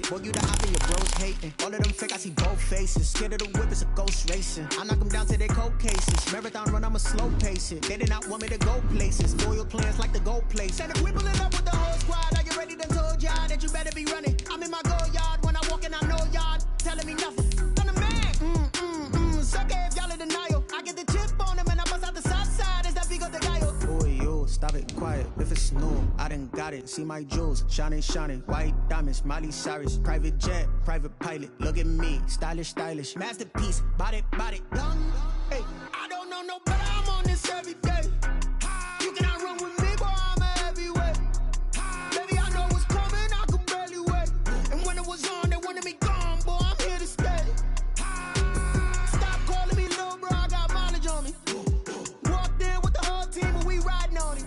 Boy, you the op and your bros hating. All of them fake, I see both faces. Scared of the whip, it's a ghost racing. I knock them down to their cold cases. Marathon run, I'm a slow pace it. They did not want me to go places. Loyal plans like the gold place. Said if we pulling up with the whole squad, are you ready to told y'all that you better be running? I'm in my go yard. When I walk in, I know y'all telling me nothing. I'm the man. Sucker if y'all in denial. I get the chip on them and I bust out the south side. Is that Vigo de Gallo? Boy, yo, stop it quiet. If it's new, I done got it. See my jewels, shining, shining. White diamonds, Miley Cyrus. Private jet, private pilot. Look at me, stylish, stylish. Masterpiece, body, young. Hey, I don't know no better. I'm on this every day. You cannot run with me, boy. I'm a heavyweight. Baby, I know what's coming. I could barely wait. And when it was on, they wanted me gone, boy. I'm here to stay. Stop calling me little bro. I got mileage on me. Walked in with the whole team, and we riding on it.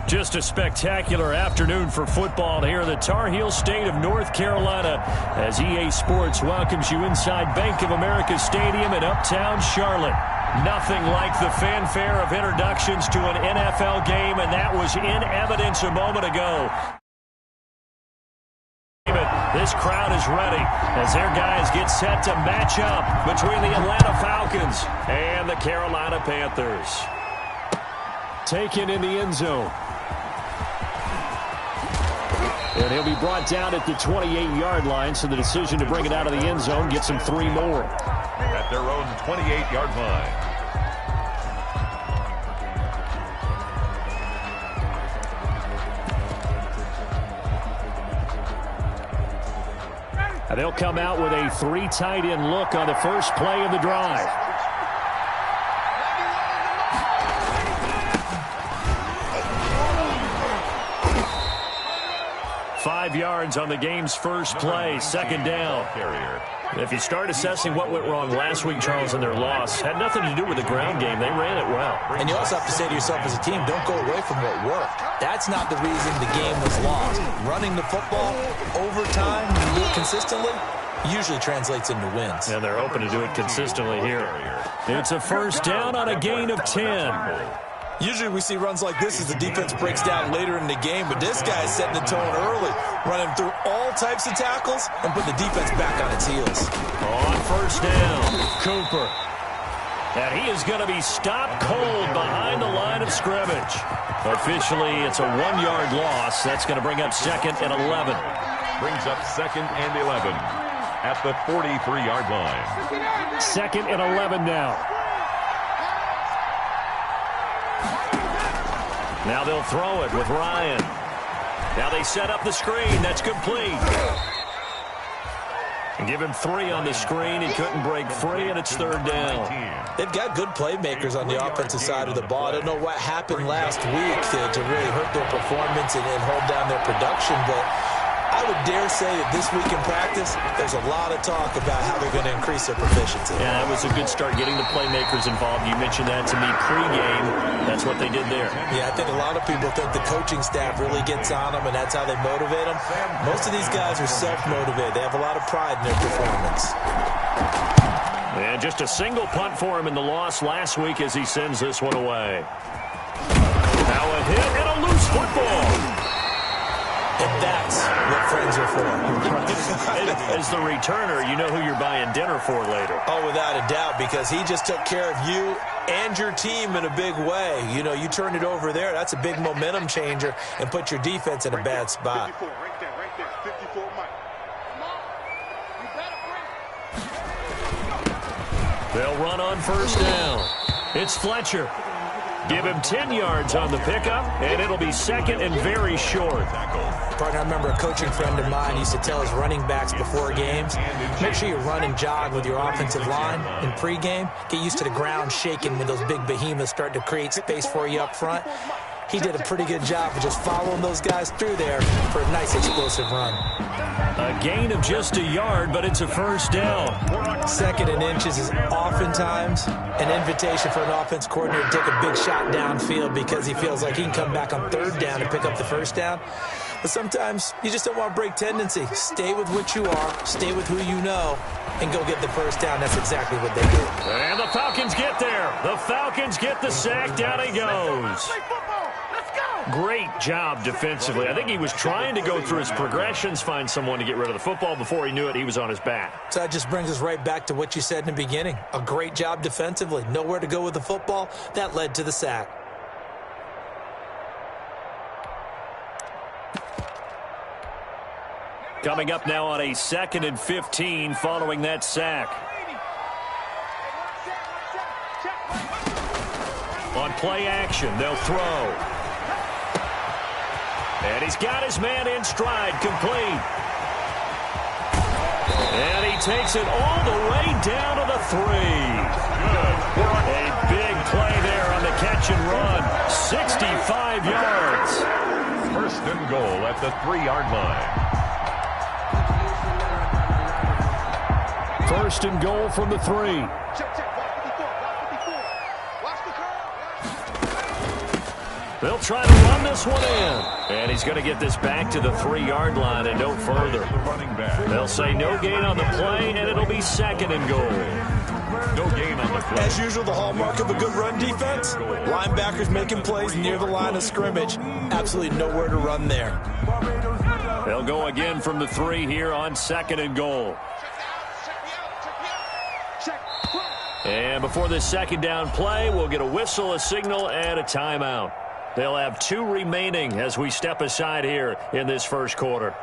Just a spectacular afternoon for football here in the Tar Heel state of North Carolina as EA Sports welcomes you inside Bank of America Stadium in uptown Charlotte. Nothing like the fanfare of introductions to an NFL game, and that was in evidence a moment ago. This crowd is ready as their guys get set to match up between the Atlanta Falcons and the Carolina Panthers. Taken in the end zone. And he'll be brought down at the 28-yard line, so the decision to bring it out of the end zone gets him 3 more. At their own 28-yard line. And they'll come out with a 3 tight end look on the first play of the drive. Five yards on the game's first play, second down. If you start assessing what went wrong last week, Charles, in their loss, had nothing to do with the ground game. They ran it well. And you also have to say to yourself as a team, don't go away from what worked. That's not the reason the game was lost. Running the football over time, you do it consistently, usually translates into wins. And they're hoping to do it consistently here. It's a first down on a gain of 10. Usually we see runs like this as the defense breaks down later in the game, but this guy's setting the tone early, running through all types of tackles and putting the defense back on its heels. On first down, Cooper. And he is going to be stopped cold behind the line of scrimmage. Officially, it's a 1-yard loss. That's going to bring up second and 11. Brings up second and 11 at the 43-yard line. Second and 11 now. Now they'll throw it with Ryan. Now they set up the screen. That's complete. And give him 3 on the screen. He couldn't break free, and it's third down. They've got good playmakers on the offensive side of the ball. I don't know what happened last week to really hurt their performance and hold down their production, but I would dare say that this week in practice, there's a lot of talk about how they're going to increase their proficiency. Yeah, that was a good start, getting the playmakers involved. You mentioned that to me pregame. That's what they did there. Yeah, I think a lot of people think the coaching staff really gets on them, and that's how they motivate them. Most of these guys are self-motivated. They have a lot of pride in their performance. And just a single punt for him in the loss last week as he sends this one away. Now a hit and a loose football. And that's what friends are for. As the returner, you know who you're buying dinner for later. Oh, without a doubt, because he just took care of you and your team in a big way. You know, you turned it over there. That's a big momentum changer and put your defense in a bad spot. Right there, 54, Mike. They'll run on first down. It's Fletcher. Give him 10 yards on the pickup, and it'll be second and very short. Partner, I remember a coaching friend of mine used to tell his running backs before games, make sure you run and jog with your offensive line in pregame. Get used to the ground shaking when those big behemoths start to create space for you up front. He did a pretty good job of just following those guys through there for a nice explosive run. A gain of just a yard, but it's a first down. Second and inches is oftentimes an invitation for an offense coordinator to take a big shot downfield because he feels like he can come back on third down and pick up the first down. But sometimes you just don't want to break tendency. Stay with what you are, stay with who you know, and go get the first down. That's exactly what they do. And the Falcons get there. The Falcons get the sack. Down he goes. Let's go! Great job defensively. I think he was trying to go through his progressions, find someone to get rid of the football. Before he knew it, he was on his back. So that just brings us right back to what you said in the beginning. A great job defensively. Nowhere to go with the football. That led to the sack. Coming up now on a 2nd and 15 following that sack. On play action, they'll throw. And he's got his man in stride, complete. And he takes it all the way down to the 3. A big play there on the catch and run. 65 yards. 1st and goal at the 3-yard line. 1st and goal from the 3. They'll try to run this one in. And he's going to get this back to the 3-yard line and no further. They'll say no gain on the play, and it'll be 2nd and goal. No gain on the play. As usual, the hallmark of a good run defense, linebackers making plays near the line of scrimmage. Absolutely nowhere to run there. They'll go again from the 3 here on 2nd and goal. And before this 2nd down play, we'll get a whistle, a signal, and a timeout. They'll have 2 remaining as we step aside here in this 1st quarter.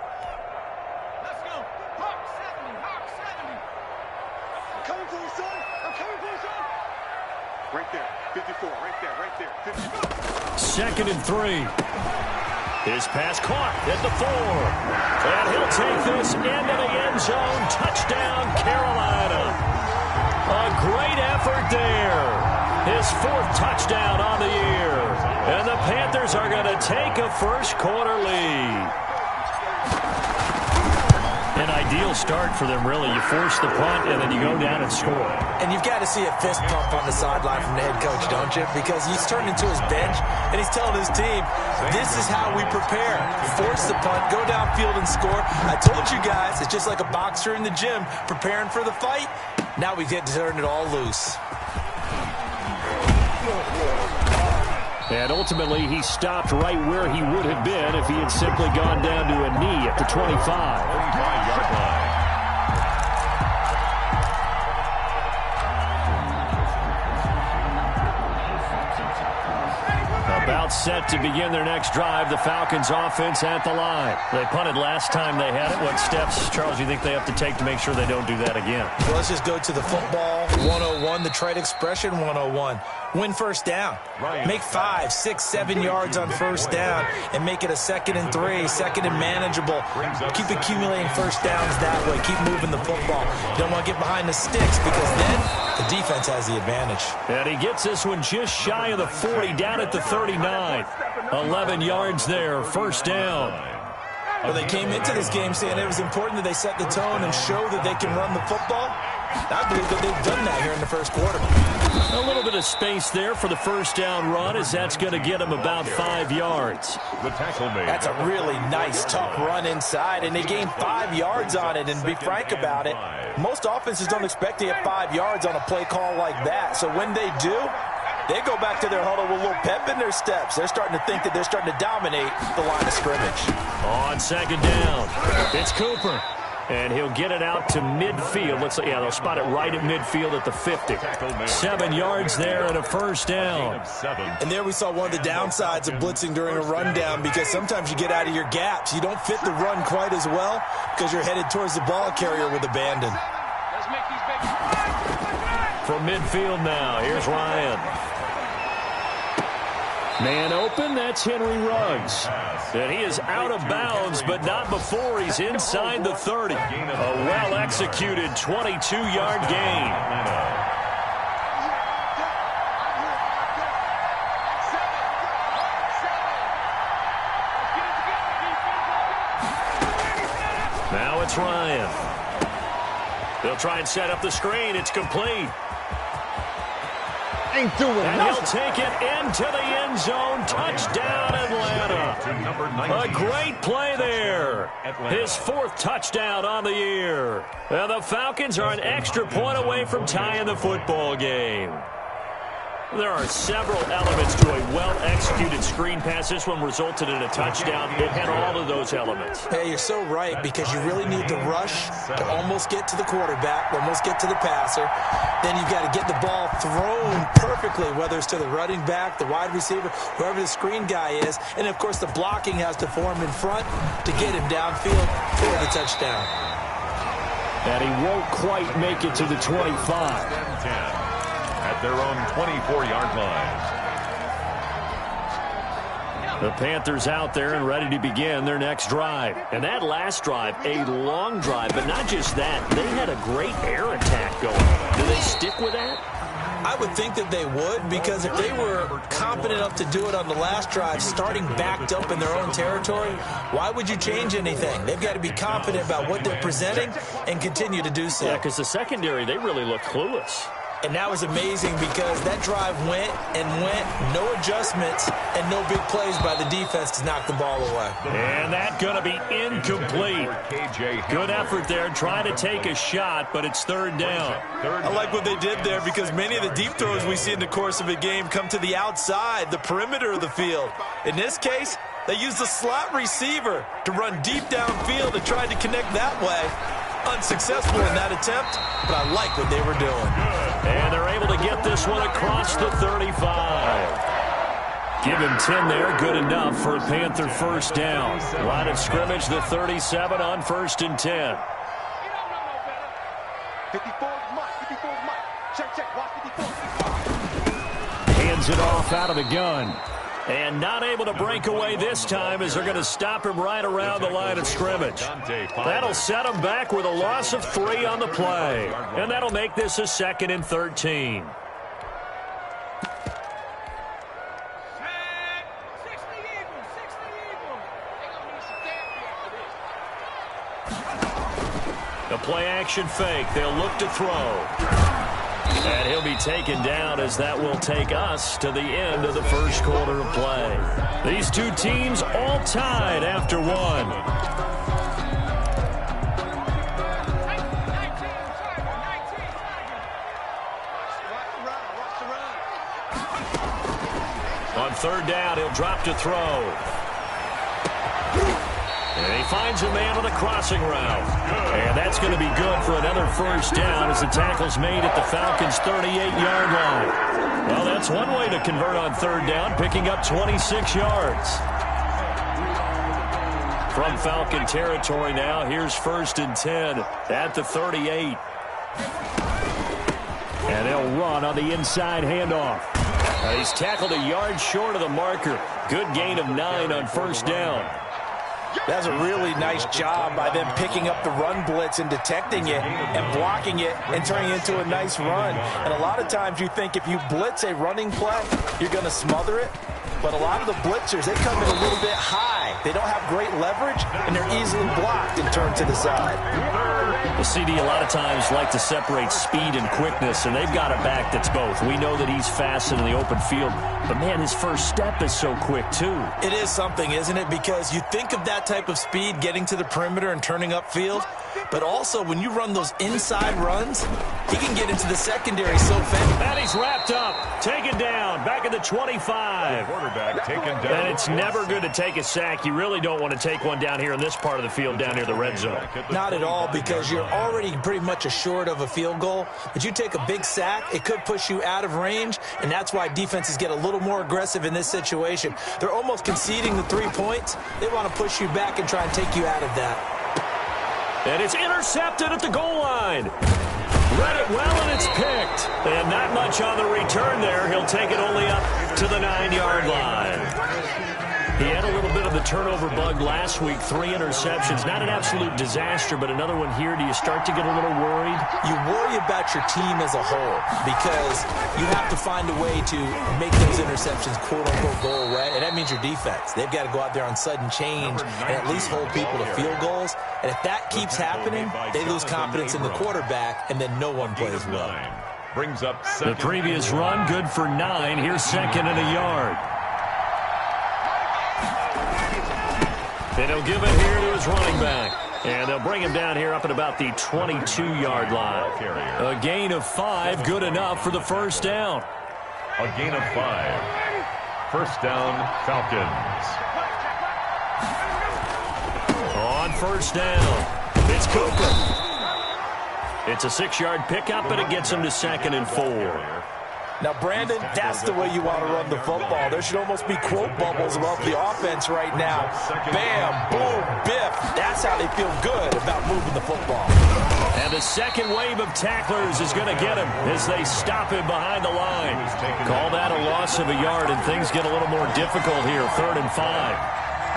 Let's go. Hawk 70, Hawk 70. I'm coming for you, son. I'm coming for you, son. Right there. 54. Right there. 54. 2nd and 3. His pass caught at the 4. And he'll take this into the end zone. Touchdown, Carolina. A great effort there. His 4th touchdown on the year. And the Panthers are going to take a 1st quarter lead. An ideal start for them, really. You force the punt, and then you go down and score. And you've got to see a fist pump on the sideline from the head coach, don't you? Because he's turned into his bench, and he's telling his team, this is how we prepare. Force the punt, go downfield and score. I told you guys, it's just like a boxer in the gym preparing for the fight. Now we get to turn it all loose. And ultimately, he stopped right where he would have been if he had simply gone down to a knee at the 25. 35-yard line. About set to begin their next drive. The Falcons offense at the line. They punted last time they had it. What steps, Charles, do you think they have to take to make sure they don't do that again? Well, let's just go to the football 101, the trade expression 101. Win 1st down. Make 5, 6, 7 yards on 1st down and make it a 2nd and 3, 2nd and manageable. Keep accumulating 1st downs that way. Keep moving the football. You don't want to get behind the sticks because then the defense has the advantage. And he gets this one just shy of the 40, down at the 39. 11 yards there, 1st down. Well, they came into this game saying it was important that they set the tone and show that they can run the football. I believe that they've done that here in the 1st quarter. A little bit of space there for the 1st down run, as that's going to get them about 5 yards. The tackle made. That's a really nice, tough run inside, and they gained 5 yards on it. And to be frank about it, most offenses don't expect to get 5 yards on a play call like that. So when they do, they go back to their huddle with a little pep in their steps. They're starting to think that they're starting to dominate the line of scrimmage. On 2nd down, it's Cooper. And he'll get it out to midfield. Looks like, yeah, they'll spot it right at midfield at the 50. 7 yards there and a 1st down. And there we saw one of the downsides of blitzing during a rundown, because sometimes you get out of your gaps. You don't fit the run quite as well because you're headed towards the ball carrier with abandon. From midfield now, here's Ryan. Man open, that's Henry Ruggs. And he is out of bounds, but not before he's inside the 30. A well-executed 22-yard gain. Now it's Ryan. They'll try and set up the screen. It's complete. Ain't doing and he'll take it into the end zone. Touchdown, Atlanta. A great play there. His 4th touchdown on the year. And the Falcons are an extra point away from tying the football game. There are several elements to a well-executed screen pass. This one resulted in a touchdown. It had all of those elements. Hey, you're so right, because you really need the rush to almost get to the quarterback, almost get to the passer. Then you've got to get the ball thrown perfectly, whether it's to the running back, the wide receiver, whoever the screen guy is. And, of course, the blocking has to form in front to get him downfield for the touchdown. And he won't quite make it to the 25. At their own 24-yard line. The Panthers out there and ready to begin their next drive. And that last drive, a long drive, but not just that. They had a great air attack going. Do they stick with that? I would think that they would, because if they were competent enough to do it on the last drive, starting backed up in their own territory, why would you change anything? They've got to be confident about what they're presenting and continue to do so. Yeah, because the secondary, they really look clueless. And that was amazing, because that drive went and went, no adjustments, and no big plays by the defense to knock the ball away. And that's going to be incomplete. Good effort there, trying to take a shot, but it's third down. I like what they did there, because many of the deep throws we see in the course of a game come to the outside, the perimeter of the field. In this case, they used the slot receiver to run deep downfield and tried to connect that way. Unsuccessful in that attempt, but I like what they were doing. And they're able to get this one across the 35. Give him 10 there, good enough for a Panther first down. Line of scrimmage, the 37 on 1st and 10. 54 is Mike. 54 is Mike. Check. Watch 54. Hands it off out of the gun. And not able to break away this time, as they're going to stop him right around the line of scrimmage. That'll set him back with a loss of 3 on the play. And that'll make this a 2nd and 13. The play action fake. They'll look to throw. And he'll be taken down, as that will take us to the end of the first quarter of play. These two teams all tied after one. On third down, he'll drop to throw. And he finds a man on the crossing route. And that's going to be good for another first down, as the tackle's made at the Falcons' 38-yard line. Well, that's one way to convert on third down, picking up 26 yards. From Falcon territory now, here's 1st and 10 at the 38. And they'll run on the inside handoff. He's tackled a yard short of the marker. Good gain of 9 on first down. That's a really nice job by them picking up the run blitz and detecting it and blocking it and turning it into a nice run. And a lot of times you think if you blitz a running play, you're going to smother it. But a lot of the blitzers, they come in a little bit high. They don't have great leverage, and they're easily blocked and turned to the side. The CD a lot of times like to separate speed and quickness, and they've got a back that's both. We know that he's fast in the open field, but, man, his first step is so quick, too. It is something, isn't it? Because you think of that type of speed getting to the perimeter and turning upfield, but also when you run those inside runs, he can get into the secondary so fast. And he's wrapped up, taken down, back at the 25. Quarterback taken down. And it's never good to take a sack. You really don't want to take one down here in this part of the field, down near the red zone. Not at all, because you're already pretty much assured of a field goal. But you take a big sack, it could push you out of range, and that's why defenses get a little more aggressive in this situation. They're almost conceding the 3 points. They want to push you back and try and take you out of that. And it's intercepted at the goal line. Read it well, and it's picked. And not much on the return there. He'll take it only up to the 9-yard line. He had a little bit of the turnover bug last week, 3 interceptions. Not an absolute disaster, but another one here. Do you start to get a little worried? You worry about your team as a whole, because you have to find a way to make those interceptions, quote-unquote, go away, and that means your defense. They've got to go out there on sudden change and at least hold people to field goals. And if that keeps happening, they lose confidence in the quarterback, and then no one plays well. Brings up the previous run, good for 9. Here's 2nd and a yard. And he'll give it here to his running back. And they'll bring him down here up at about the 22-yard line. A gain of 5, good enough for the first down. A gain of 5. First down, Falcons. On first down, it's Cooper. It's a 6-yard pickup, and it gets him to 2nd and 4. Now, Brandon, that's the way you want to run the football. There should almost be quote bubbles about the offense right now. Bam, boom, biff. That's how they feel good about moving the football. And the second wave of tacklers is going to get him as they stop him behind the line. Call that a loss of a yard, and things get a little more difficult here, 3rd and 5.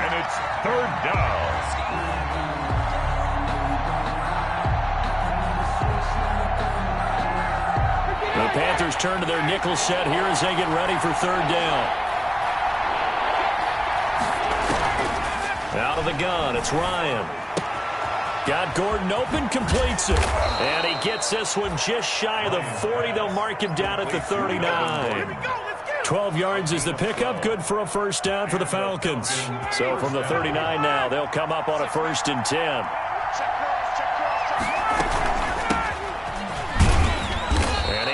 And it's 3rd down. The Panthers turn to their nickel set here as they get ready for 3rd down. Out of the gun, it's Ryan. Got Gordon open, completes it. And he gets this one just shy of the 40. They'll mark him down at the 39. 12 yards is the pickup, good for a first down for the Falcons. So from the 39 now, they'll come up on a 1st and 10.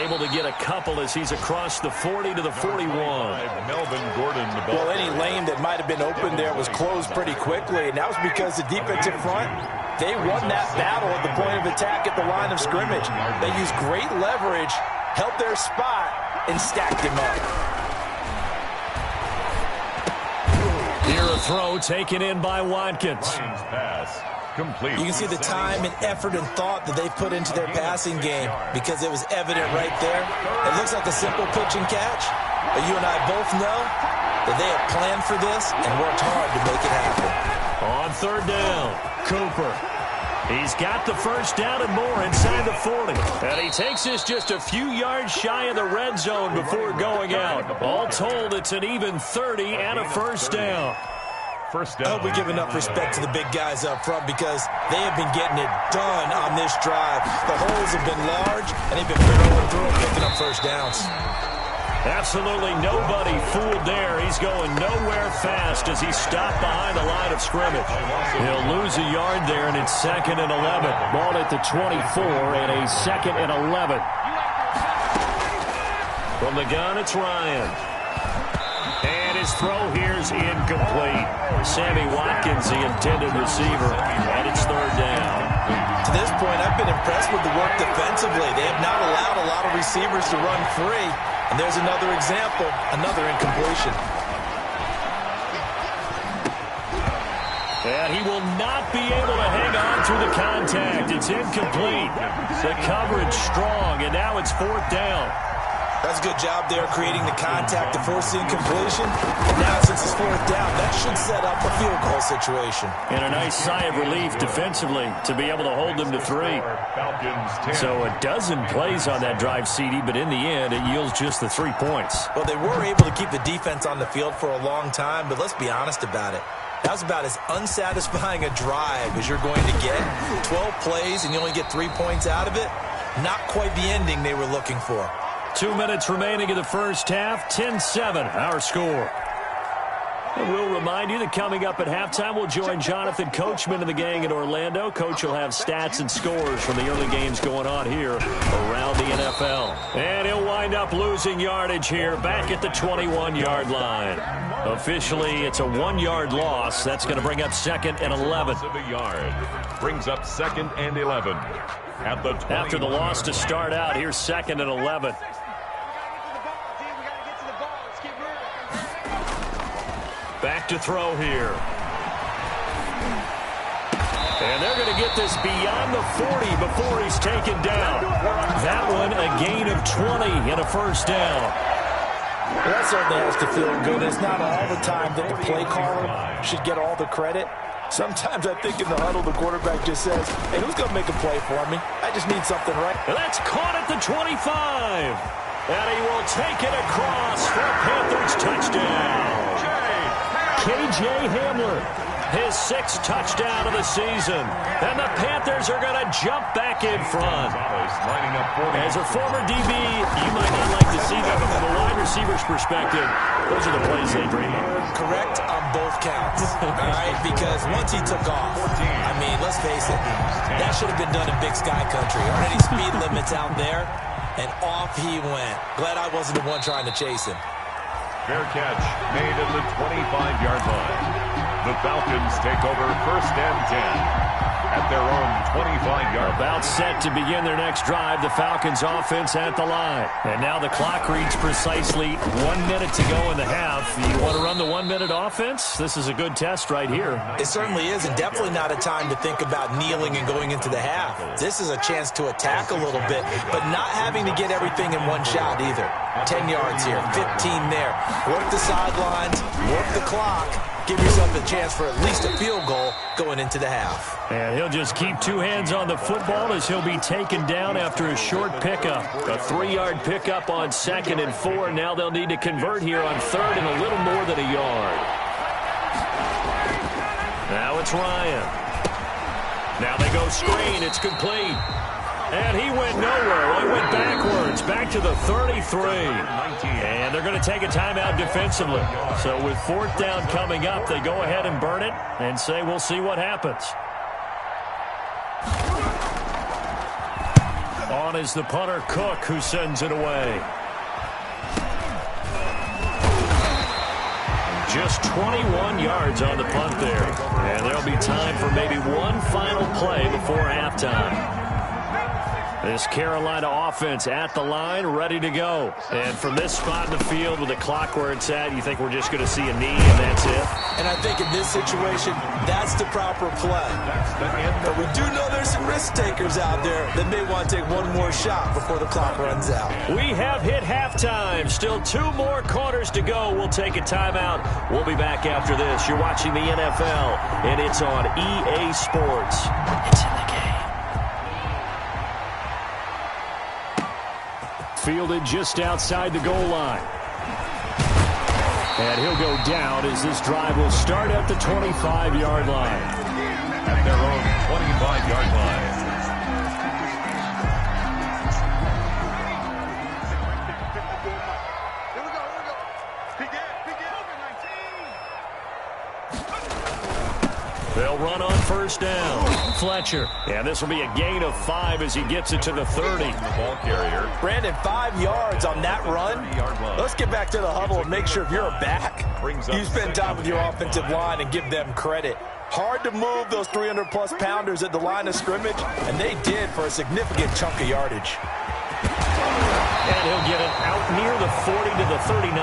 To get a couple as he's across the 40 to the 41. Melvin Gordon, the ball. Well, any lane that might have been open there was closed pretty quickly, and that was because the defensive front, they won that battle at the point of attack at the line of scrimmage. They used great leverage, held their spot, and stacked him up. Here a throw taken in by Watkins. Pass. Complete. You can see the time and effort and thought that they put into their passing game because it was evident right there. It looks like a simple pitch and catch, but you and I both know that they have planned for this and worked hard to make it happen. On 3rd down, Cooper. He's got the first down and more inside the 40. And he takes this just a few yards shy of the red zone before going out. All told, it's an even 30 and a first down. First down. I hope we give enough respect to the big guys up front because they have been getting it done on this drive. The holes have been large, and they've been barreling through and picking up first downs. Absolutely nobody fooled there. He's going nowhere fast as he stopped behind the line of scrimmage. He'll lose a yard there, and it's 2nd and 11. Ball at the 24 and a 2nd and 11. From the gun, it's Ryan. And his throw here's incomplete. Sammy Watkins, the intended receiver, and it's 3rd down. To this point, I've been impressed with the work defensively. They have not allowed a lot of receivers to run free. And there's another example, another incompletion. And he will not be able to hang on through the contact. It's incomplete. The coverage strong, and now it's 4th down. That's a good job there creating the contact to force the incompletion. And now since it's 4th down, that should set up a field goal situation. And a nice sigh of relief defensively to be able to hold them to 3. So a dozen plays on that drive, CD, but in the end, it yields just the 3 points. Well, they were able to keep the defense on the field for a long time, but let's be honest about it. That was about as unsatisfying a drive as you're going to get. 12 plays and you only get 3 points out of it. Not quite the ending they were looking for. 2 minutes remaining in the first half. 10-7, our score. And we'll remind you that coming up at halftime, we'll join Jonathan Coachman and the gang in Orlando. Coach will have stats and scores from the early games going on here around the NFL. And he'll wind up losing yardage here back at the 21-yard line. Officially, it's a 1-yard loss. That's going to bring up 2nd and 11. Brings up 2nd and 11. At the After the loss to start out, here's 2nd and 11. Back to throw here. And they're going to get this beyond the 40 before he's taken down. That one a gain of 20 and a first down. Well, that certainly has to feel good. It's not all the time that the play caller should get all the credit. Sometimes I think in the huddle, the quarterback just says, hey, who's going to make a play for me? I just need something right. And that's caught at the 25. And he will take it across for a Panthers touchdown. K.J. Hamler, his 6th touchdown of the season. And the Panthers are going to jump back in front. As a former DB, you might not like to see that, but from a wide receiver's perspective, those are the plays they dream of. Correct on both counts, all right? Because once he took off, I mean, let's face it, that should have been done in Big Sky Country. Aren't any speed limits out there? And off he went. Glad I wasn't the one trying to chase him. Fair catch made at the 25-yard line. The Falcons take over 1st and 10 at their own 25-yard line. About set to begin their next drive. The Falcons offense at the line. And now the clock reads precisely 1 minute to go in the half. You want to run the 1 minute offense? This is a good test right here. It certainly is, and definitely not a time to think about kneeling and going into the half. This is a chance to attack a little bit, but not having to get everything in one shot either. 10 yards here, 15 there. Work the sidelines, work the clock. Give yourself a chance for at least a field goal going into the half. And he'll just keep two hands on the football as he'll be taken down after a short pickup. A 3-yard pickup on 2nd and 4. Now they'll need to convert here on 3rd and a little more than a yard. Now it's Ryan. Now they go screen. It's complete. And he went nowhere. Well, he went backwards, back to the 33. And they're going to take a timeout defensively. So with 4th down coming up, they go ahead and burn it and say we'll see what happens. On is the punter, Cook, who sends it away. Just 21 yards on the punt there. And there'll be time for maybe one final play before halftime. This Carolina offense at the line, ready to go. And from this spot in the field with the clock where it's at, you think we're just going to see a knee and that's it? And I think in this situation, that's the proper play. But we do know there's some risk takers out there that may want to take one more shot before the clock runs out. We have hit halftime. Still 2 more quarters to go. We'll take a timeout. We'll be back after this. You're watching the NFL, and it's on EA Sports. It's in the game. Fielded just outside the goal line. And he'll go down as this drive will start at the 25-yard line. At their own 25-yard line. Here we go. Big They'll run on 1st down. Fletcher. And this will be a gain of 5 as he gets it to the 30. The ball carrier. Brandon, 5 yards on that run. Let's get back to the huddle and make sure if you're a back, you spend time with your offensive line and give them credit. Hard to move those 300-plus pounders at the line of scrimmage, and they did for a significant chunk of yardage. And he'll get it out near the 40 to the 39.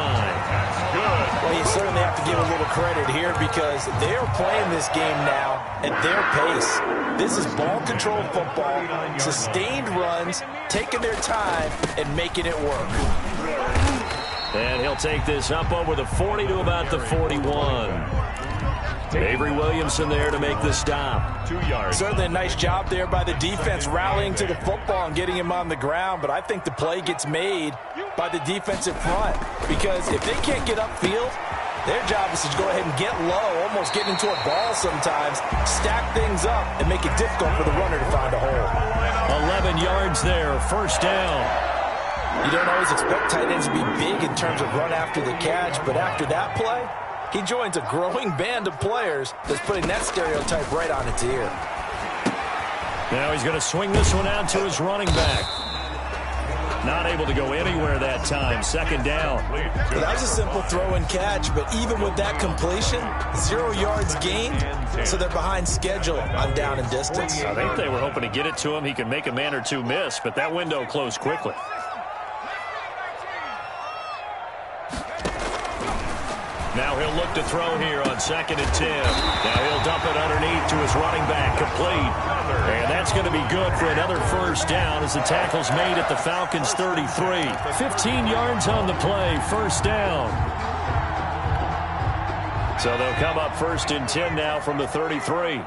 Good. Well, you certainly have to give a little credit here because they're playing this game now at their pace. This is ball control football, sustained runs, taking their time and making it work. And he'll take this up over the 40 to about the 41. Avery Williamson there to make the stop. 2 yards. Certainly a nice job there by the defense rallying to the football and getting him on the ground, but I think the play gets made by the defensive front because if they can't get upfield, their job is to go ahead and get low, almost get into a ball sometimes, stack things up, and make it difficult for the runner to find a hole. 11 yards there, 1st down. You don't always expect tight ends to be big in terms of run after the catch, but after that play, he joins a growing band of players that's putting that stereotype right on its ear. Now he's going to swing this one out to his running back. Not able to go anywhere that time. 2nd down. Well, that was a simple throw and catch, but even with that completion, 0 yards gained, so they're behind schedule on down and distance. I think they were hoping to get it to him. He could make a man or two miss, but that window closed quickly. Now he'll look to throw here on 2nd and 10. Now he'll dump it underneath to his running back, complete. And that's going to be good for another 1st down as the tackle's made at the Falcons' 33. 15 yards on the play, 1st down. So they'll come up 1st and 10 now from the 33.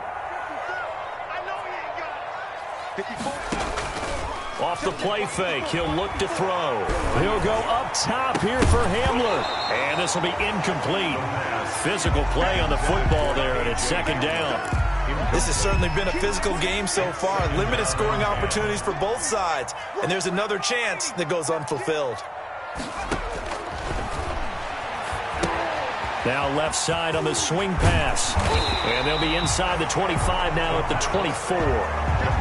Off the play fake, he'll look to throw. He'll go up top here for Hamler. And this will be incomplete. Physical play on the football there, and it's 2nd down. This has certainly been a physical game so far. Limited scoring opportunities for both sides. And there's another chance that goes unfulfilled. Now left side on the swing pass. And they'll be inside the 25 now at the 24.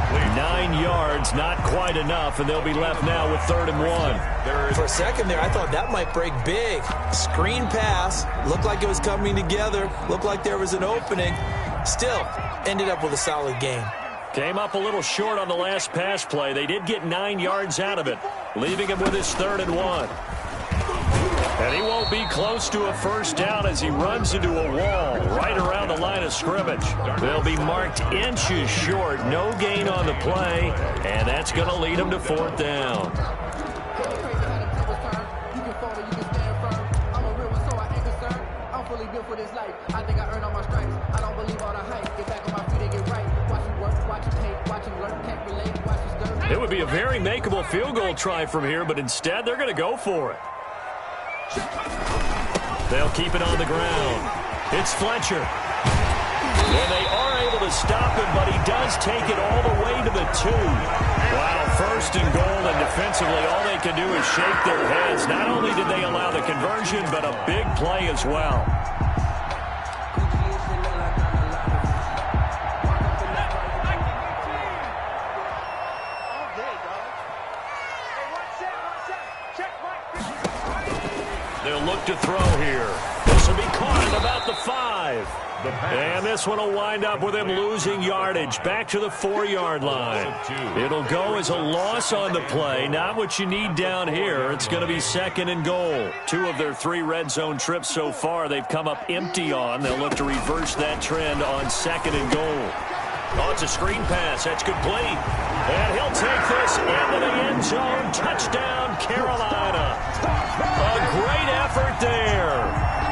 complete. 9 yards, not quite enough, and they'll be left now with 3rd and 1. For a second there, I thought that might break big. Screen pass. Looked like it was coming together. Looked like there was an opening. Still, ended up with a solid game. Came up a little short on the last pass play. They did get 9 yards out of it, leaving him with his 3rd and 1. And he won't be close to a first down as he runs into a wall right around the line of scrimmage. They'll be marked inches short. No gain on the play, and that's going to lead him to 4th down. It would be a very makeable field goal try from here, but instead they're going to go for it. They'll keep it on the ground. It's Fletcher. And they are able to stop him, but he does take it all the way to the 2. Wow, 1st and goal, and defensively all they can do is shake their heads. Not only did they allow the conversion, but a big play as well. They'll look to throw here. This will be caught at about the 5. And this one will wind up with him losing yardage back to the 4-yard line. It'll go as a loss on the play. Not what you need down here. It's going to be 2nd and goal. 2 of their 3 red zone trips so far they've come up empty on. They'll look to reverse that trend on 2nd and goal. Oh, it's a screen pass. That's complete. And he'll take this into the end zone. Touchdown, Carolina. A great effort there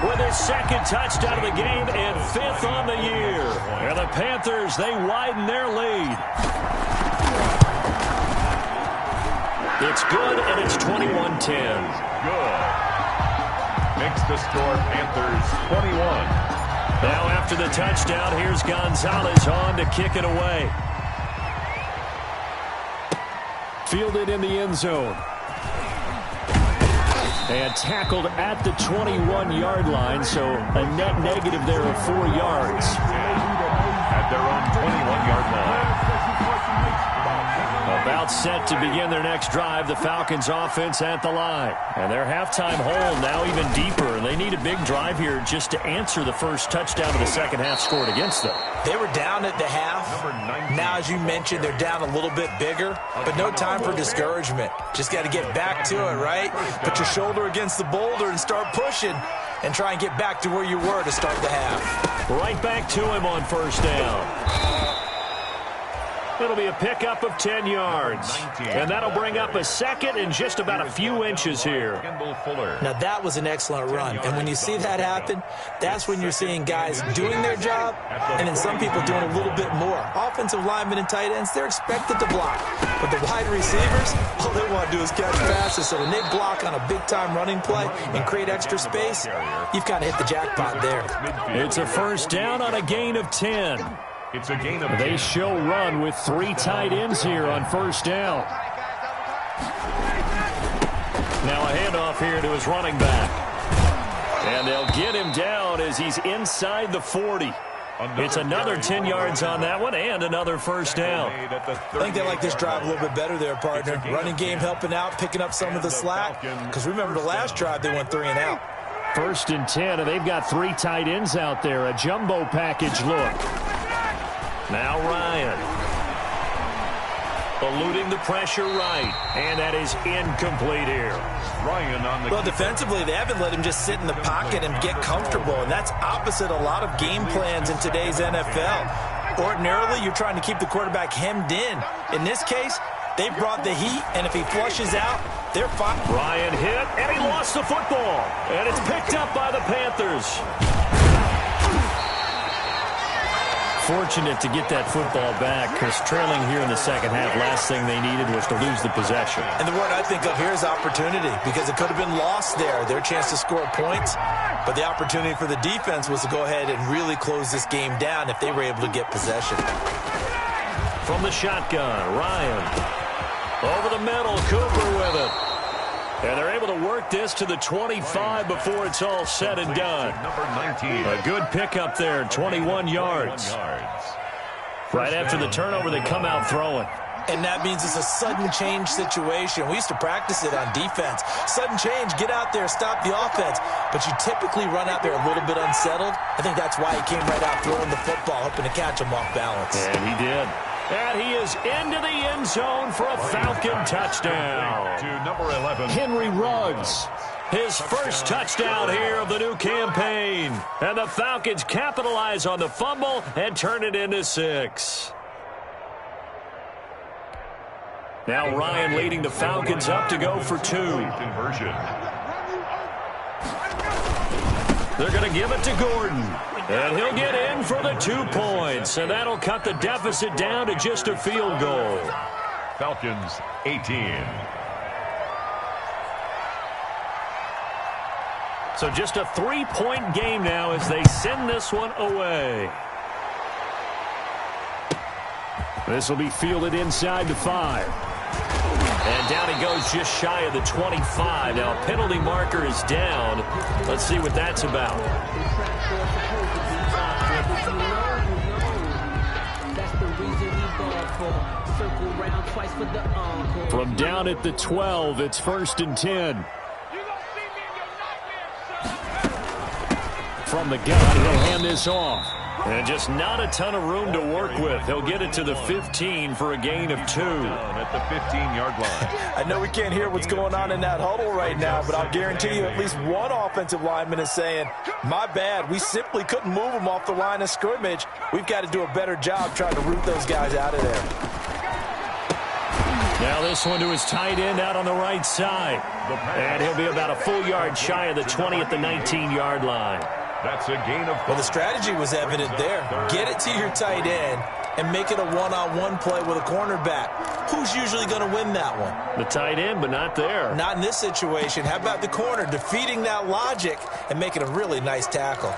with his 2nd touchdown of the game and 5th on the year. And the Panthers, they widen their lead. It's good, and it's 21-10. Good. Makes the score Panthers 21. Now after the touchdown, here's Gonzalez on to kick it away. Fielded in the end zone. And tackled at the 21-yard line, so a net negative there of 4 yards. At their own 21-yard line. About set to begin their next drive, the Falcons offense at the line. And their halftime hole now even deeper, and they need a big drive here just to answer the first touchdown of the second half scored against them. They were down at the half. Now, as you mentioned, they're down a little bit bigger, but no time for discouragement. Just got to get back to it, right? Put your shoulder against the boulder and start pushing and try and get back to where you were to start the half. Right back to him on first down. It'll be a pickup of 10 yards. And that'll bring up a 2nd and just about a few inches here. Now, that was an excellent run. And when you see that happen, that's when you're seeing guys doing their job and then some people doing a little bit more. Offensive linemen and tight ends, they're expected to block. But the wide receivers, all they want to do is catch passes. So when they block on a big-time running play and create extra space, you've got to hit the jackpot there. It's a first down on a gain of 10. It's a gain of 10. They show run with 3 tight ends here on first down. Now a handoff here to his running back. And they'll get him down as he's inside the 40. It's another 10 yards on that one and another first down. I think they like this drive a little bit better there, partner. Running game helping out, picking up some of the slack. Because remember the last drive, they went 3 and out. 1st and 10, and they've got 3 tight ends out there. A jumbo package look. Now Ryan. Eluding the pressure right. And that is incomplete here. Ryan on the... Well, defensively, they haven't let him just sit in the pocket and get comfortable. And that's opposite a lot of game plans in today's NFL. Ordinarily, you're trying to keep the quarterback hemmed in. In this case, they brought the heat, and if he flushes out, they're fine. Ryan hit, and he lost the football. And it's picked up by the Panthers. Fortunate to get that football back because trailing here in the second half, last thing they needed was to lose the possession. And the word I think of here is opportunity because it could have been lost there, their chance to score points. But the opportunity for the defense was to go ahead and really close this game down if they were able to get possession. From the shotgun, Ryan. Over the middle, Cooper with it. And they're able to work this to the 25 before it's all said and done. Number 19. A good pickup there, 21 yards. Right after the turnover, they come out throwing. And that means it's a sudden change situation. We used to practice it on defense. Sudden change, get out there, stop the offense. But you typically run out there a little bit unsettled. I think that's why he came right out throwing the football, hoping to catch him off balance. And he did. And he is into the end zone for a Falcon touchdown. To number 11, Henry Ruggs. His first touchdown here of the new campaign. And the Falcons capitalize on the fumble and turn it into 6. Now Ryan leading the Falcons up to go for 2. Conversion. They're going to give it to Gordon. And he'll get in for the 2 points. And that'll cut the deficit down to just a field goal. Falcons 18. So just a 3-point game now as they send this one away. This will be fielded inside the 5. And down he goes just shy of the 25. Now a penalty marker is down. Let's see what that's about. From down at the 12, it's 1st and 10. From the gun, he'll hand this off. And just not a ton of room to work with. He'll get it to the 15 for a gain of 2. At the 15-yard line. I know we can't hear what's going on in that huddle right now, but I'll guarantee you at least one offensive lineman is saying, my bad, we simply couldn't move them off the line of scrimmage. We've got to do a better job trying to root those guys out of there. Now this one to his tight end out on the right side. And he'll be about a full yard shy of the 20 at the 19-yard line. That's a gain of 5. Well, the strategy was evident there. Get it to your tight end and make it a one-on-one play with a cornerback. Who's usually going to win that one? The tight end, but not there. Not in this situation. How about the corner defeating that logic and making a really nice tackle?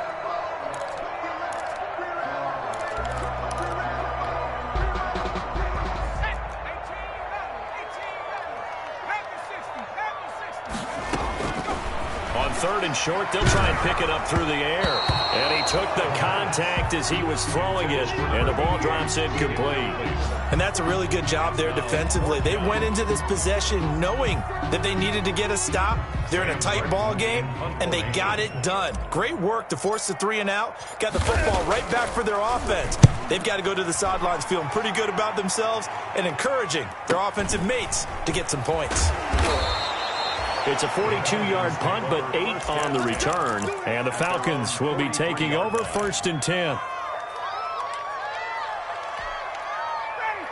On 3rd and short, they'll try and pick it up through the air. And he took the contact as he was throwing it, and the ball drops incomplete. And that's a really good job there defensively. They went into this possession knowing that they needed to get a stop. They're in a tight ball game, and they got it done. Great work to force the 3 and out. Got the football right back for their offense. They've got to go to the sidelines feeling pretty good about themselves and encouraging their offensive mates to get some points. It's a 42-yard punt, but 8 on the return. And the Falcons will be taking over 1st and 10.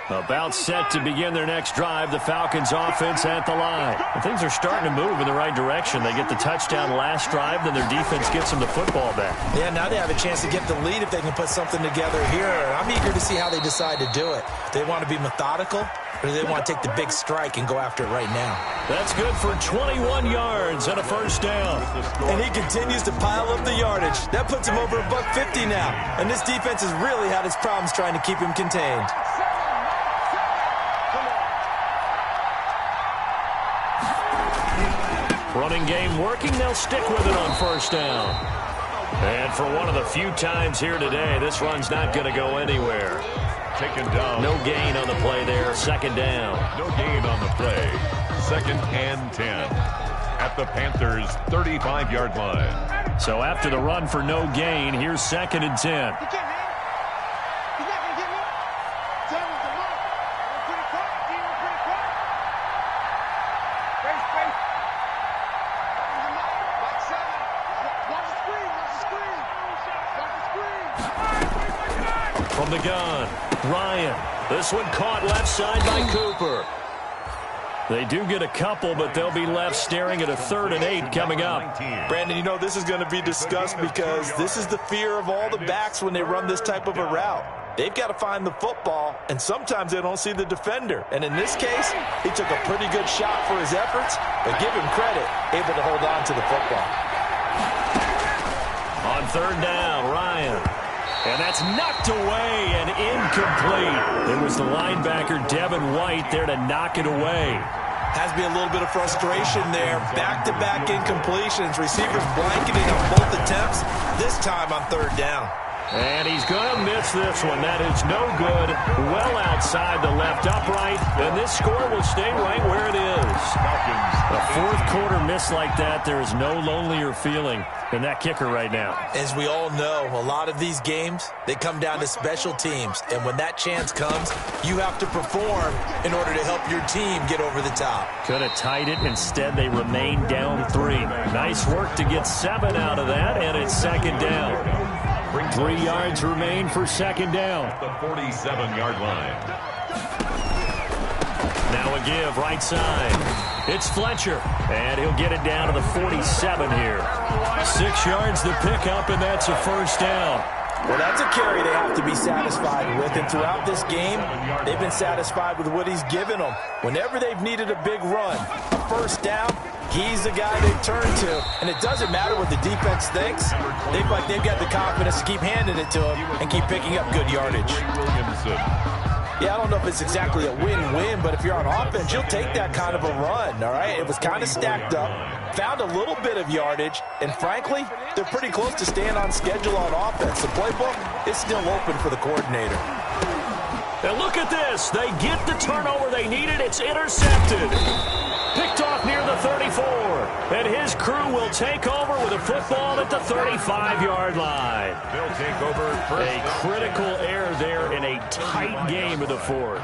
About set to begin their next drive, the Falcons offense at the line. And things are starting to move in the right direction. They get the touchdown last drive, then their defense gets them the football back. Yeah, now they have a chance to get the lead if they can put something together here. I'm eager to see how they decide to do it. Do they want to be methodical, or do they want to take the big strike and go after it right now? That's good for 21 yards and a 1st down. And he continues to pile up the yardage. That puts him over $150 now. And this defense has really had its problems trying to keep him contained. Running game working. They'll stick with it on 1st down. And for one of the few times here today, this run's not going to go anywhere. Taken down. No gain on the play there. 2nd down. No gain on the play. 2nd and 10. At the Panthers' 35-yard line. So after the run for no gain, here's 2nd and 10. From the gun, Ryan. This one caught left side by Cooper. They do get a couple, but they'll be left staring at a 3rd and 8 coming up. Brandon, you know, this is going to be discussed because this is the fear of all the backs when they run this type of a route. They've got to find the football, and sometimes they don't see the defender. And in this case, he took a pretty good shot for his efforts, but give him credit, able to hold on to the football. On 3rd down, Ryan. And that's knocked away and incomplete. It was the linebacker, Devin White, there to knock it away. Has to be a little bit of frustration there. Back-to-back incompletions. Receivers blanketing on both attempts, this time on 3rd down. And he's going to miss this one. That is no good. Well outside the left upright. And this score will stay right where it is. A fourth quarter miss like that, there is no lonelier feeling than that kicker right now. As we all know, a lot of these games, they come down to special teams. And when that chance comes, you have to perform in order to help your team get over the top. Could have tied it. Instead, they remain down 3. Nice work to get 7 out of that, and it's second down. 3 yards remain for second down. The 47-yard line. Now a give, right side. It's Fletcher, and he'll get it down to the 47 here. 6 yards the pickup, and that's a first down. Well, that's a carry they have to be satisfied with. And throughout this game, they've been satisfied with what he's given them. Whenever they've needed a big run, a first down, he's the guy they turn to. And it doesn't matter what the defense thinks. They feel like they've got the confidence to keep handing it to him and keep picking up good yardage. Yeah, I don't know if it's exactly a win-win, but if you're on offense, you'll take that kind of a run, all right? It was kind of stacked up, found a little bit of yardage, and frankly, they're pretty close to staying on schedule on offense. The playbook is still open for the coordinator. And look at this. They get the turnover they needed. It's intercepted. Picked off near the 34. And his crew will take over with a football at the 35-yard line. They'll take over first. A critical error there in a tight game of the fourth.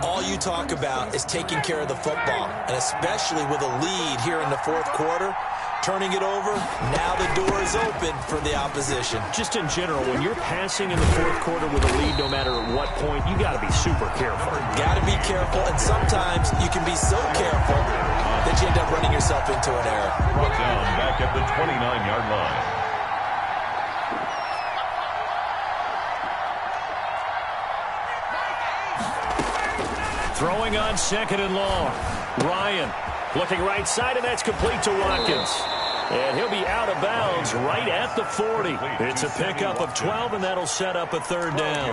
All you talk about is taking care of the football, and especially with a lead here in the fourth quarter, turning it over, now the door is open for the opposition. Just in general, when you're passing in the fourth quarter with a lead, no matter at what point, you got to be super careful. Got to be careful, and sometimes you can be so careful that you end up running yourself into an error. Brought down back at the 29-yard line. Throwing on second and long. Ryan looking right side, and that's complete to Watkins. And he'll be out of bounds right at the 40. It's a pickup of 12, and that'll set up a third down.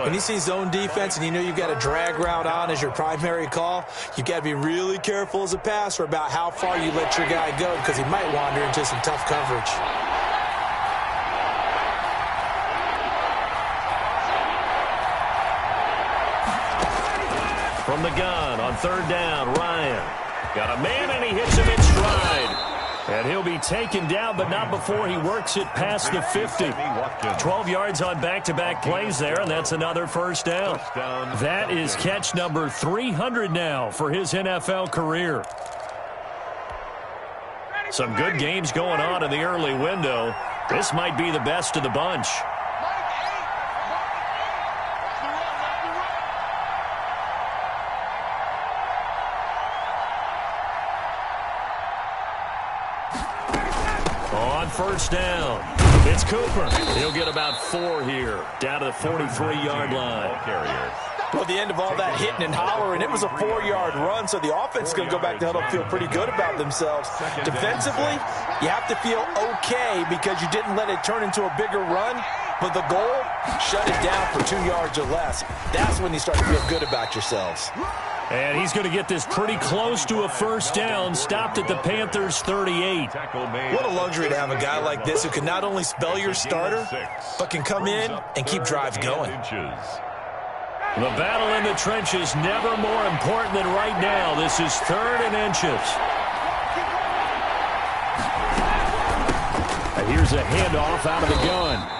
When you see zone defense and you know you've got a drag route on as your primary call, you've got to be really careful as a passer about how far you let your guy go because he might wander into some tough coverage. From the gun on third down, Ryan. Got a man, and he hits him in stride. And he'll be taken down, but not before he works it past the 50. 12 yards on back-to-back plays there, and that's another first down. That is catch number 300 now for his NFL career. Some good games going on in the early window. This might be the best of the bunch. First down. It's Cooper. He'll get about 4 here. Down to the 43-yard line. Well, at the end of all that hitting and hollering, it was a 4-yard run, so the offense is going to go back to huddle and feel pretty good about themselves. Defensively, you have to feel okay because you didn't let it turn into a bigger run, but the goal, shut it down for 2 yards or less. That's when you start to feel good about yourselves. And he's going to get this pretty close to a first down, stopped at the Panthers' 38. What a luxury to have a guy like this who can not only spell your starter, but can come in and keep drives going. The battle in the trenches never more important than right now. This is 3rd and inches. And here's a handoff out of the gun.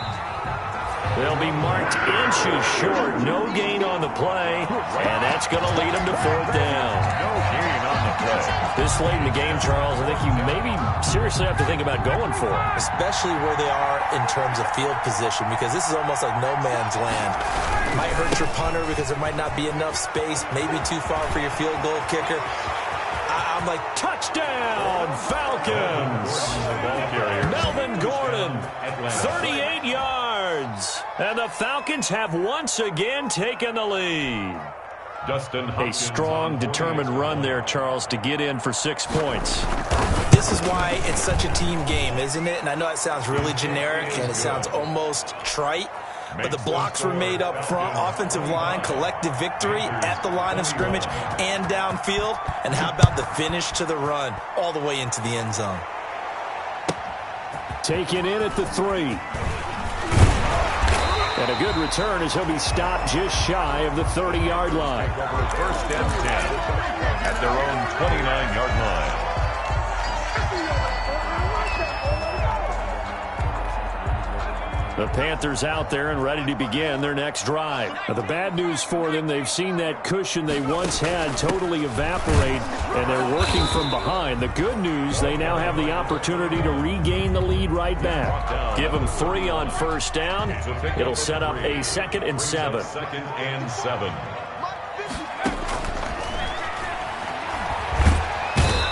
They'll be marked inches short. No gain on the play, and that's going to lead them to 4th down. No gain on the play. This late in the game, Charles, I think you maybe seriously have to think about going for it. Especially where they are in terms of field position, because this is almost like no man's land. Might hurt your punter because there might not be enough space, maybe too far for your field goal kicker. I'm like, touchdown, Falcons! Melvin Gordon, 38 yards. And the Falcons have once again taken the lead. A strong, determined run there, Charles, to get in for 6 points. This is why it's such a team game, isn't it? And I know it sounds really generic and it sounds almost trite, but the blocks were made up front, offensive line, collective victory at the line of scrimmage and downfield. And how about the finish to the run all the way into the end zone? Taken in at the 3. And a good return as he'll be stopped just shy of the 30-yard line. Over first and 10 at their own 29-yard line. The Panthers out there and ready to begin their next drive. Now, the bad news for them, they've seen that cushion they once had totally evaporate, and they're working from behind. The good news, they now have the opportunity to regain the lead right back. Give them 3 on first down. It'll set up a 2nd and 7. 2nd and 7.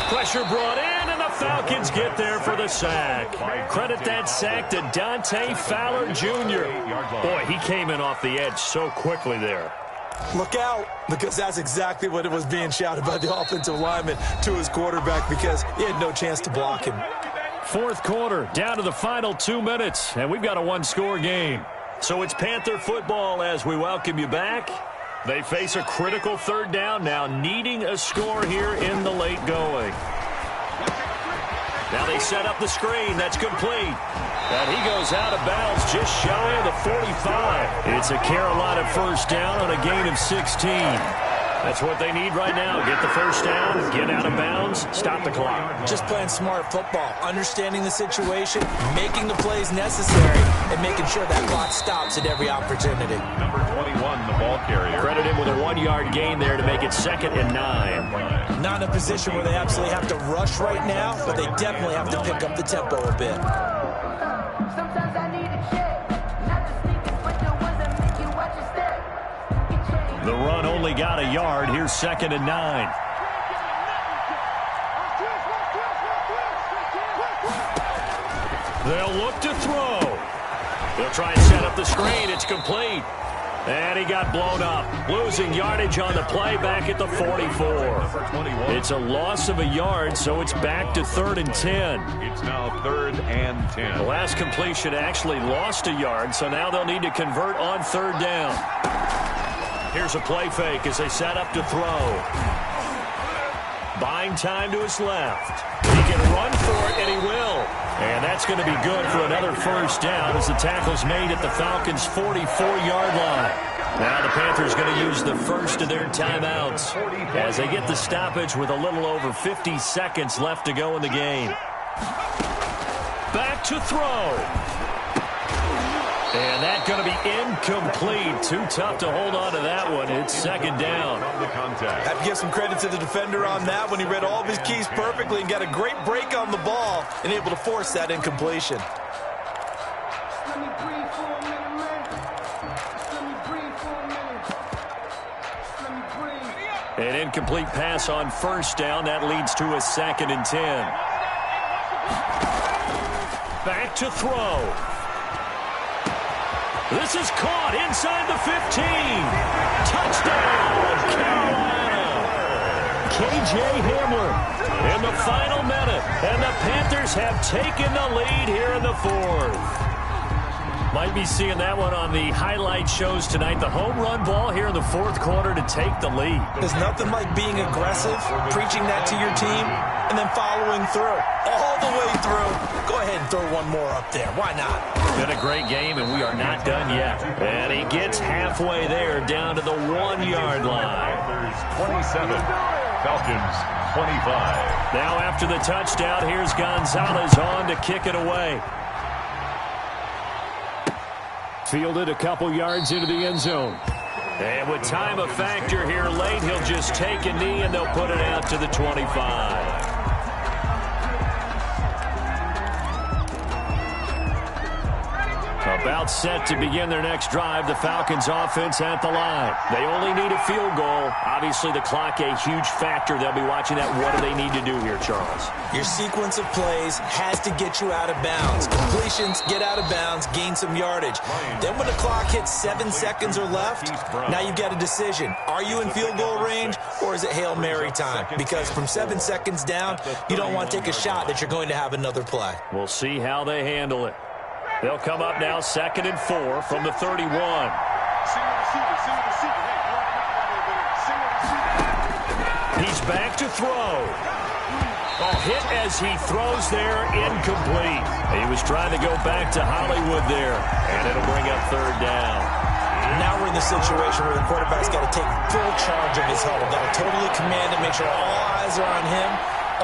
Pressure brought in, and the Falcons get there for the sack. Credit that sack to Dante Fowler Jr. Boy, he came in off the edge so quickly there. Look out, because that's exactly what it was being shouted by the offensive lineman to his quarterback, because he had no chance to block him. Fourth quarter, down to the final 2 minutes, and we've got a one-score game. So it's Panther football as we welcome you back. They face a critical 3rd down now, needing a score here in the late going. Now they set up the screen. That's complete. And he goes out of bounds just shy of the 45. It's a Carolina first down on a gain of 16. That's what they need right now. Get the first down, get out of bounds, stop the clock. Just playing smart football, understanding the situation, making the plays necessary, and making sure that clock stops at every opportunity. Number 21, the ball carrier. Credit him with a 1-yard gain there to make it 2nd and 9. Not in a position where they absolutely have to rush right now, but they definitely have to pick up the tempo a bit. Sometimes I need a check, not the sneakers, but the ones that make you watch your step. The run only got a yard. Here's 2nd and 9. They'll look to throw. They'll try and set up the screen. It's complete. And he got blown up. Losing yardage on the play back at the 44. It's a loss of a yard, so it's back to 3rd and 10. It's now 3rd and 10. The last completion actually lost a yard, so now they'll need to convert on 3rd down. Here's a play fake as they set up to throw. Buying time to his left. He can run for it, and he will. And that's going to be good for another first down as the tackle's made at the Falcons' 44-yard line. Now the Panthers going to use the first of their timeouts as they get the stoppage with a little over 50 seconds left to go in the game. Back to throw. And that's going to be incomplete. Too tough to hold on to that one. It's 2nd down. I have to give some credit to the defender on that when he read all of his keys perfectly and got a great break on the ball and able to force that incompletion. Let me breathe for a minute, man. Let me breathe for a minute. Let me breathe. An incomplete pass on first down. That leads to a 2nd and 10. Back to throw. This is caught inside the 15. Touchdown, Carolina. K.J. Hamler in the final minute. And the Panthers have taken the lead here in the 4th. Might be seeing that one on the highlight shows tonight. The home run ball here in the 4th quarter to take the lead. There's nothing like being aggressive, preaching that to your team, and then following through. All the way through. Go ahead and throw one more up there. Why not? Been a great game, and we are not done yet. And he gets halfway there, down to the 1-yard line. Panthers 27, Falcons 25. Now after the touchdown, here's Gonzalez on to kick it away. Fielded a couple yards into the end zone. And with time a factor here late, he'll just take a knee, and they'll put it out to the 25. About set to begin their next drive. The Falcons offense at the line. They only need a field goal. Obviously, the clock a huge factor. They'll be watching that. What do they need to do here, Charles? Your sequence of plays has to get you out of bounds. Completions, get out of bounds, gain some yardage. Then when the clock hits 7 seconds or left, now you've got a decision. Are you in field goal range, or is it Hail Mary time? Because from 7 seconds down, you don't want to take a shot that you're going to have another play. We'll see how they handle it. They'll come up now 2nd and 4 from the 31. He's back to throw. Hit as he throws there, incomplete. He was trying to go back to Hollywood there, and it'll bring up third down. Now we're in the situation where the quarterback's got to take full charge of his huddle. Got to totally command it, make sure all eyes are on him.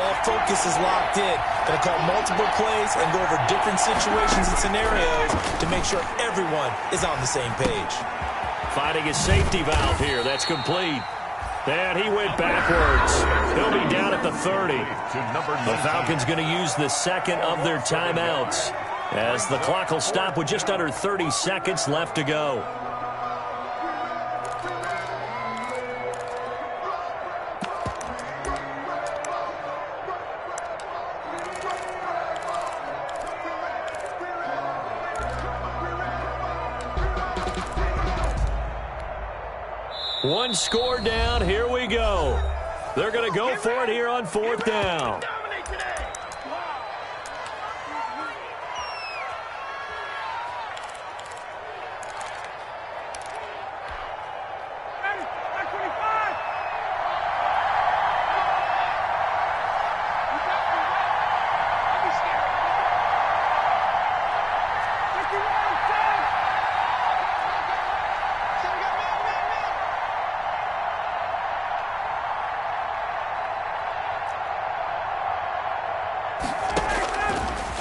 All focus is locked in. Going to call multiple plays and go over different situations and scenarios to make sure everyone is on the same page. Finding his safety valve here. That's complete. And he went backwards. He'll be down at the 30. The Falcons going to use the second of their timeouts as the clock will stop with just under 30 seconds left to go. One score down. Here we go. They're going to go for it here on fourth down.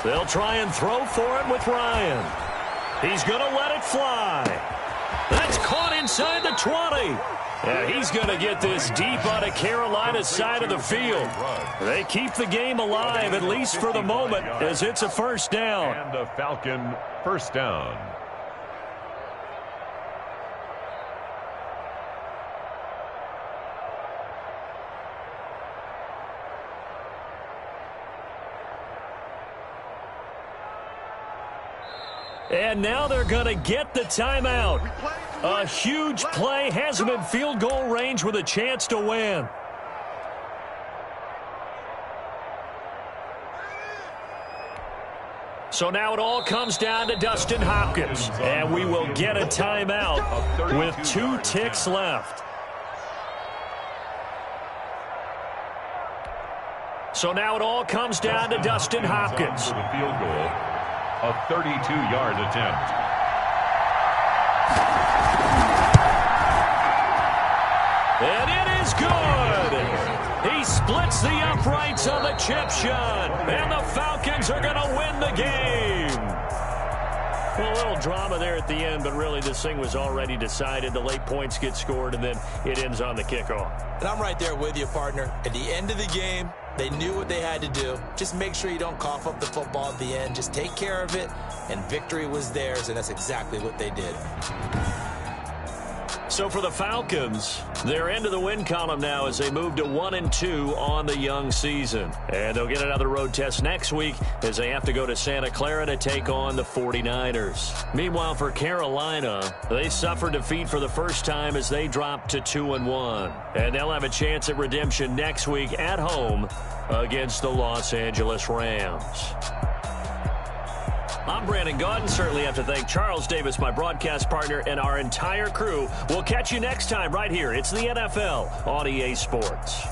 They'll try and throw for it with Ryan. He's going to let it fly. That's caught inside the 20. And he's going to get this deep on the Carolina side of the field. They keep the game alive, at least for the moment, as it's a first down. And a Falcon first down. And now they're going to get the timeout. A huge play has them in field goal range with a chance to win. So now it all comes down to Dustin Hopkins. And we will get a timeout with 2 ticks left. So now it all comes down to Dustin Hopkins. For the field goal. A 32-yard attempt. And it is good. He splits the uprights on the chip shot. And the Falcons are going to win the game. Well, a little drama there at the end, but really this thing was already decided. The late points get scored, and then it ends on the kickoff. And I'm right there with you, partner. At the end of the game, they knew what they had to do. Just make sure you don't cough up the football at the end. Just take care of it, and victory was theirs, and that's exactly what they did. So for the Falcons, they're into the win column now as they move to 1-2 on the young season. And they'll get another road test next week as they have to go to Santa Clara to take on the 49ers. Meanwhile, for Carolina, they suffered defeat for the first time as they dropped to 2-1. And they'll have a chance at redemption next week at home against the Los Angeles Rams. I'm Brandon Gaudin. Certainly have to thank Charles Davis, my broadcast partner, and our entire crew. We'll catch you next time right here. It's the NFL on EA Sports.